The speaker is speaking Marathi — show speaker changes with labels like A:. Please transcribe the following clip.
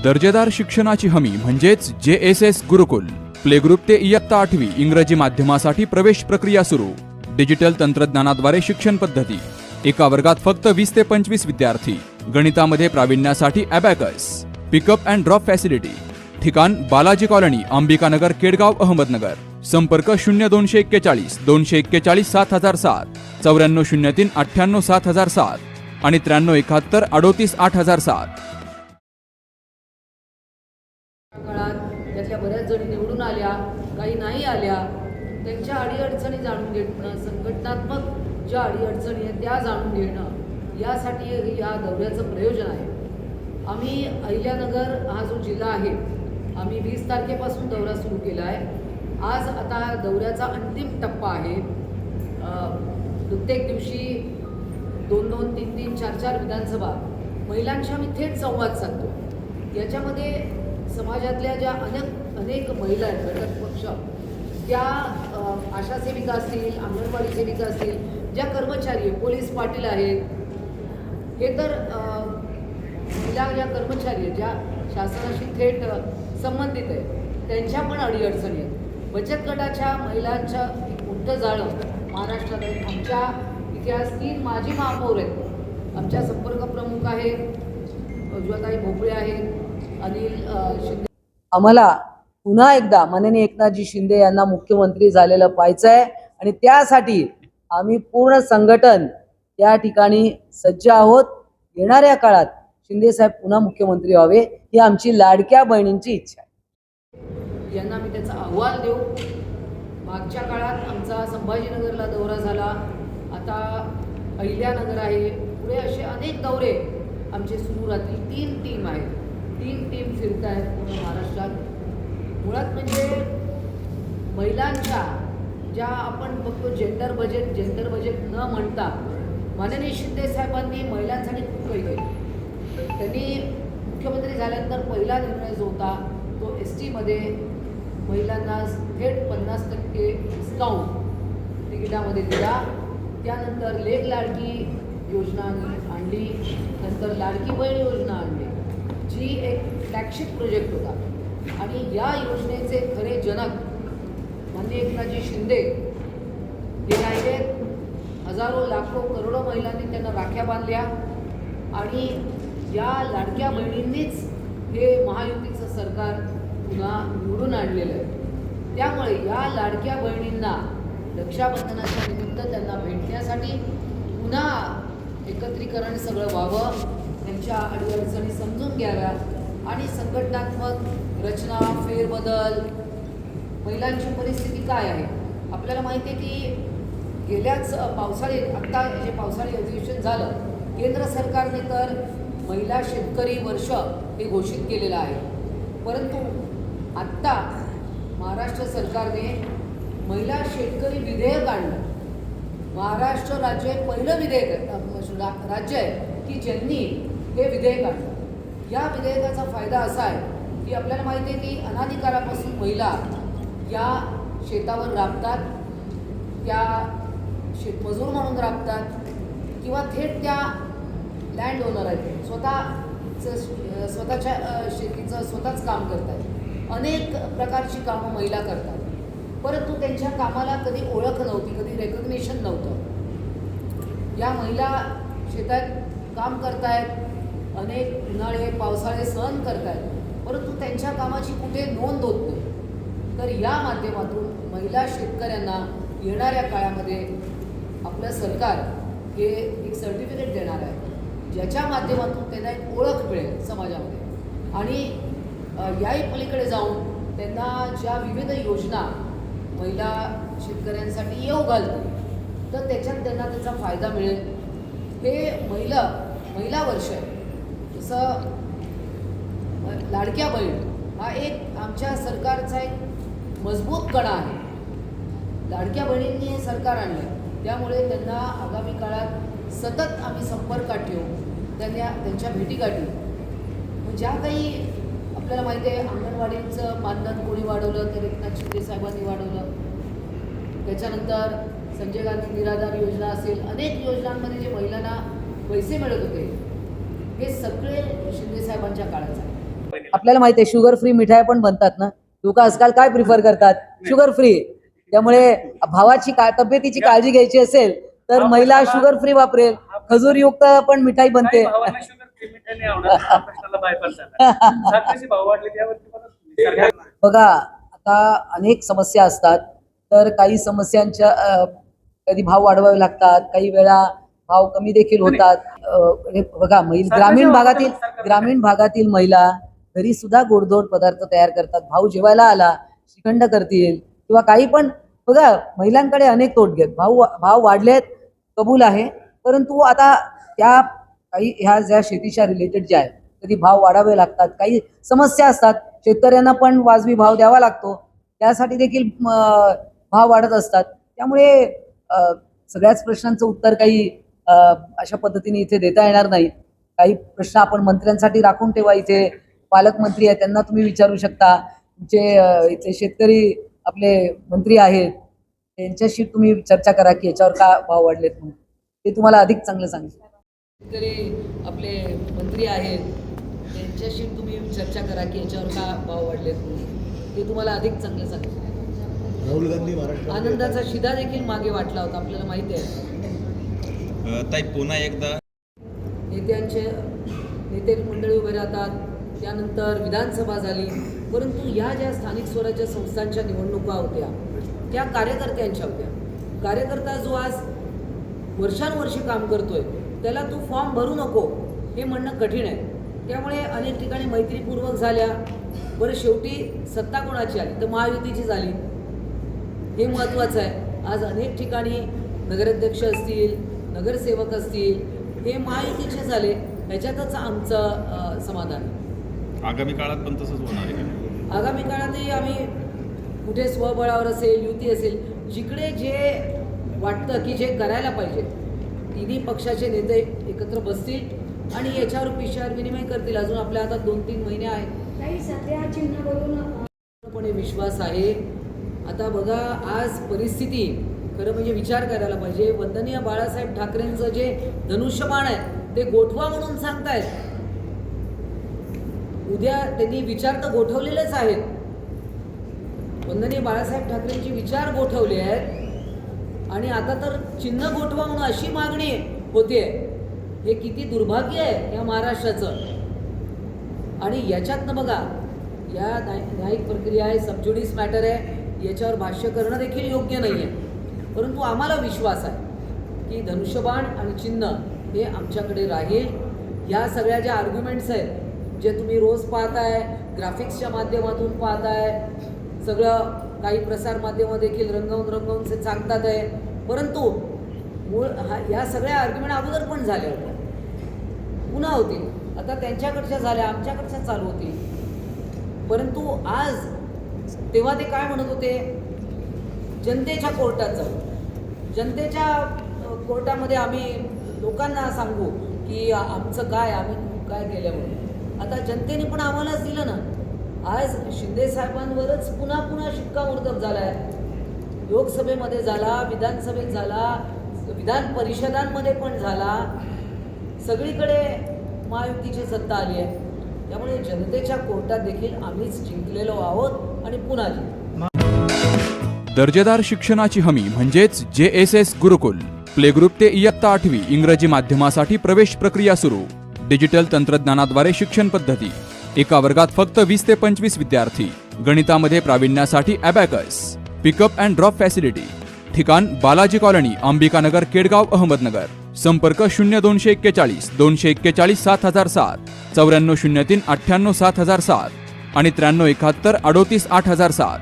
A: दर्जेदार शिक्षणाची हमी म्हणजेच JSS गुरुकुल. प्ले ग्रुप ते इयत्ता 8वी इंग्रजी माध्यमासाठी प्रवेश प्रक्रिया सुरू. डिजिटल तंत्रज्ञानाद्वारे शिक्षण पद्धती. एका वर्गात फक्त 20 ते 25 विद्यार्थी. गणितामध्ये प्रावीण्यासाठी abacus. Pickup and drop facility. ठिकाण बालाजी कॉलनी, अंबिकानगर, केडगाव, अहमदनगर. संपर्क 0241 241 7007, 9403 98 7007 आणि 9371 38 8007.
B: काळात त्यातल्या बऱ्याच जणी निवडून आल्या, काही नाही आल्या. त्यांच्या अडीअडचणी जाणून घेणं, संघटनात्मक ज्या अडीअडचणी आहेत त्या जाणून घेणं, यासाठी या दौऱ्याचं प्रयोजन आहे. आम्ही अहिल्यानगर हा जो जिल्हा आहे, आम्ही 20 तारखेपासून दौरा सुरू केला आहे. आज आता दौऱ्याचा अंतिम टप्पा आहे. प्रत्येक दिवशी 2-2, 3-3, 4-4 विधानसभा महिलांशी आम्ही थेट संवाद साधतो. याच्यामध्ये समाजातल्या ज्या अनेक महिला आहेत, घटक पक्ष, त्या आशा सेविका असतील, अंगणवाडी सेविका असतील, ज्या कर्मचारी पोलीस पाटील आहेत, हे तर महिला ज्या कर्मचारी आहेत, ज्या शासनाशी थेट संबंधित आहेत, त्यांच्या पण अडीअडचणी आहेत. बचत गटाच्या महिलांचं एक मोठं जाळं महाराष्ट्रात आहे. आमच्या इतिहास 3 माजी महापौर आहेत. आमच्या संपर्क प्रमुख आहेत उज्ज्वलाताई भोपळे आहेत, अनिल शिंदे. आम्हाला पुन्हा एकदा माननीय एकनाथजी शिंदे यांना मुख्यमंत्री झालेलं पाहायचं आहे आणि त्यासाठी आम्ही पूर्ण संघटन त्या ठिकाणी सज्ज आहोत. येणाऱ्या काळात शिंदे साहेब पुन्हा मुख्यमंत्री व्हावे ही आमची लाडक्या बहिणींची इच्छा आहे. यांना मी त्याचा अहवाल देऊ. मागच्या काळात आमचा संभाजीनगरला दौरा झाला, आता अहिल्यानगर आहे, पुढे असे अनेक दौरे आमचे सुरू राहतील. 3 टीम आहेत, 3 टीम फिरत आहेत पूर्ण महाराष्ट्रात. मुळात म्हणजे महिलांच्या ज्या आपण बघतो जेंडर बजेट न म्हणता माननीय शिंदे साहेबांनी महिलांसाठी खूप काही केलं. त्यांनी मुख्यमंत्री झाल्यानंतर पहिला निर्णय जो होता तो STमध्ये महिलांना थेट 50% डिस्काउंट तिकिटामध्ये दिला. त्यानंतर लेक लाडकी योजना आणली, नंतर लाडकी बहीण योजना आणली, जी एक फ्लॅगशिप प्रोजेक्ट होता. आणि या योजनेचे खरे जनक माननीय एकनाथजी शिंदे हे राहिले. हजारो लाखो करोडो महिलांनी त्यांना राख्या बांधल्या आणि या लाडक्या बहिणींनीच हे महायुतीचं सरकार पुन्हा निवडून आणलेलं आहे. त्यामुळे या लाडक्या बहिणींना रक्षाबंधनाच्या निमित्त त्यांना भेटण्यासाठी पुन्हा एकत्रीकरण सगळं व्हावं, त्यांच्या अडीअडचणी समजून घ्याव्या आणि संघटनात्मक रचना, फेरबदल, महिलांची परिस्थिती काय आहे. आपल्याला माहिती आहे की गेल्याच आत्ता जे पावसाळी अधिवेशन झालं, केंद्र सरकारने तर महिला शेतकरी वर्ष हे घोषित केलेलं आहे. परंतु आत्ता महाराष्ट्र सरकारने महिला शेतकरी विधेयक आणलं. महाराष्ट्र राज्य हे पहिलं राज्य आहे की ज्यांनी हे विधेयक आणलं. या विधेयकाचा फायदा असा आहे की आपल्याला माहिती आहे की अनादी काळापासून महिला या शेतावर राबतात, त्या शेतमजूर म्हणून राबतात किंवा थेट त्या लँड ओनर आहेत, स्वतःच्या शेतीचं स्वतःच काम करतात. अनेक प्रकारची कामं महिला करतात, परंतु त्यांच्या कामाला कधी ओळख नव्हती, कधी रेकग्नेशन नव्हतं. या महिला शेतात काम करतायत, अनेक उन्हाळे पावसाळे सहन करतायत, परंतु त्यांच्या कामाची कुठे नोंद होत नाही. तर या माध्यमातून महिला शेतकऱ्यांना येणाऱ्या काळामध्ये आपलं सरकार हे एक सर्टिफिकेट देणार आहे, ज्याच्या माध्यमातून त्यांना एक ओळख मिळेल समाजामध्ये. आणि याही पलीकडे जाऊन त्यांना ज्या विविध योजना महिला शेतकऱ्यांसाठी येऊ घालतील, तर त्याच्यात त्यांना त्याचा फायदा मिळेल. हे महिला वर्ष आहे. जसं लाडक्या बहीण हा एक आमच्या सरकारचा एक मजबूत कणा आहे. लाडक्या बहिणींनी हे सरकार आणलं, त्यामुळे त्यांना आगामी काळात सतत आम्ही संपर्कात ठेवू, त्यांच्या भेटीगाठी. ज्या काही आपल्याला माहिती आहे अंगणवाडीचं मानधन कोणी वाढवलं तर एकनाथ शिंदे साहेबांनी वाढवलं. त्याच्यानंतर संजय गांधी निराधार योजना असेल, अनेक योजनांमध्ये जे महिलांना पैसे मिळत होते हे सगळे शिंदे साहेबांच्या काळात आहे. आपल्याला माहिती आहे शुगर फ्री मिठाई पण बनतात ना. लोक आजकाल काय प्रिफर करतात? Sugar free. त्यामुळे भावाची तब्येतीची काळजी घ्यायची असेल तर महिला शुगर फ्री वापरेल. खजूरयुक्त पण मिठाई बनते. बघा, आता अनेक समस्या असतात, तर काही समस्यांच्या कधी भाव वाढवावे लागतात, काही वेळा भाव कमी देखील होतात. हे बघा, ग्रामीण भागातील महिला घरी सुद्धा गोडधोड पदार्थ तयार करतात. भाऊ जेवायला आला, श्रीखंड करतील किंवा काही पण. बघा, महिलांकडे अनेक तोटगे आहेत. भाव वाढलेत, कबूल आहे, परंतु आता त्या काही ह्या ज्या शेतीच्या रिलेटेड ज्या आहेत, कधी भाव वाढावे लागतात, काही समस्या असतात. शेतकऱ्यांना पण वाजवी भाव द्यावा लागतो, त्यासाठी देखील भाव वाढत असतात. त्यामुळे सगळ्याच प्रश्नांचं उत्तर काही अशा पद्धतीने इथे देता येणार नाही. काही प्रश्न आपण मंत्र्यांसाठी राखून ठेवा. इथे पालकमंत्री आहेत, त्यांना तुम्ही विचारू शकता. तुमचे इथे शेतकरी आपले मंत्री आहेत, त्यांच्याशी तुम्ही चर्चा करा की याच्यावर का भाव वाढलेत म्हणून. ते तुम्हाला अधिक चांगलं सांगेल. शेतकरी आपले मंत्री आहेत, त्यांच्याशी तुम्ही चर्चा करा की याच्यावर का भाव वाढलेत म्हणून. ते तुम्हाला अधिक चांगलं सांगेल.
C: राहुल गांधी महाराष्ट्र
B: आनंदाचा शिधा देखील मागे वाटला होता, आपल्याला माहिती आहे.
D: ताई पुन्हा एकदा
B: नेते मंडळी उभे राहतात, त्यानंतर विधानसभा झाली, परंतु या ज्या स्थानिक स्वराज्य संस्थांच्या निवडणुका होत्या त्या कार्यकर्त्यांच्या होत्या. कार्यकर्ता जो आज वर्षानुवर्षे काम करतोय त्याला तू फॉर्म भरू नको हे म्हणणं कठीण आहे. त्यामुळे अनेक ठिकाणी मैत्रीपूर्वक झाल्या. बरं, शेवटी सत्ता कोणाची आली तर महायुतीची झाली, हे महत्त्वाचं आहे. आज अनेक ठिकाणी नगराध्यक्ष असतील, नगरसेवक असतील, हे महायुतीचे झाले. ह्याच्यातच आमचं समाधान आहे.
D: आगामी काळात पण तसंच होणार आहे का?
B: आगामी काळातही आम्ही कुठे स्वबळावर असेल, युती असेल, जिकडे जे वाटतं की जे करायला पाहिजे, तिन्ही पक्षाचे नेते एकत्र बसतील आणि याच्यावर विचार विनिमय करतील. अजून आपल्या हातात 2-3 महिने आहेत.
E: काही सध्या चिन्हावरून
B: पूर्णपणे विश्वास आहे. आता बघा, आज परिस्थिती खरं म्हणजे विचार करायला पाहिजे. वंदनीय बाळासाहेब ठाकरेंचं जे धनुष्यबाण आहे ते गोठवा म्हणून सांगतायत. उद्या त्यांनी विचार तर गोठवलेलेच आहेत. वंदनीय बाळासाहेब ठाकरेंचे विचार गोठवले आहेत आणि आता तर चिन्ह गोठवा म्हणून अशी मागणी होते. हे किती दुर्भाग्य आहे या महाराष्ट्राचं. आणि याच्यातनं बघा, या न्यायिक प्रक्रिया आहे, सबज्युडिस मॅटर आहे, याच्यावर भाष्य करणं देखील योग्य नाही आहे. परंतु आम्हाला विश्वास आहे की धनुष्यबाण आणि चिन्ह हे आमच्याकडे राहील. या सगळ्या ज्या आर्ग्युमेंट्स आहेत, जे तुम्ही रोज पाहताय, ग्राफिक्सच्या माध्यमातून पाहताय, सगळं काही प्रसारमाध्यमं देखील रंगवून ते सांगतात आहे, परंतु मूळ या सगळ्या आर्ग्युमेंट अगोदर पण झाल्या होत्या, पुन्हा होतील. आता त्यांच्याकडच्या झाल्या, आमच्याकडच्या चालू होतील. परंतु आज तेव्हा ते काय म्हणत होते, जनतेच्या कोर्टात जाऊ, जनतेच्या कोर्टामध्ये आम्ही लोकांना सांगू की आमचं काय, आम्ही काय केलं म्हणून. आता जनतेने पण आम्हालाच दिलं ना. आज शिंदे साहेबांवरच पुन्हा शिक्कामोर्तब झाला आहे. लोकसभेमध्ये झाला, विधानसभेत झाला, विधान परिषदांमध्ये पण झाला. सगळीकडे महायुतीची सत्ता आली आहे. त्यामुळे जनतेच्या कोर्टात देखील आम्हीच जिंकलेलो आहोत आणि पुन्हा जिंकू.
A: दर्जेदार शिक्षणाची हमी म्हणजेच JSS गुरुकुल. प्ले ग्रुप ते इयत्ता 8वी इंग्रजी माध्यमासाठी प्रवेश प्रक्रिया सुरू. डिजिटल तंत्रज्ञानाद्वारे शिक्षण पद्धती. एका वर्गात फक्त 20 ते 25 विद्यार्थी. गणितामध्ये प्रावीण्यासाठी abacus. Pickup and drop facility. ठिकाण बालाजी कॉलनी, अंबिकानगर, केडगाव, अहमदनगर. संपर्क 0241 241 7007, 9403 98 7007 आणि 9371 38 8007.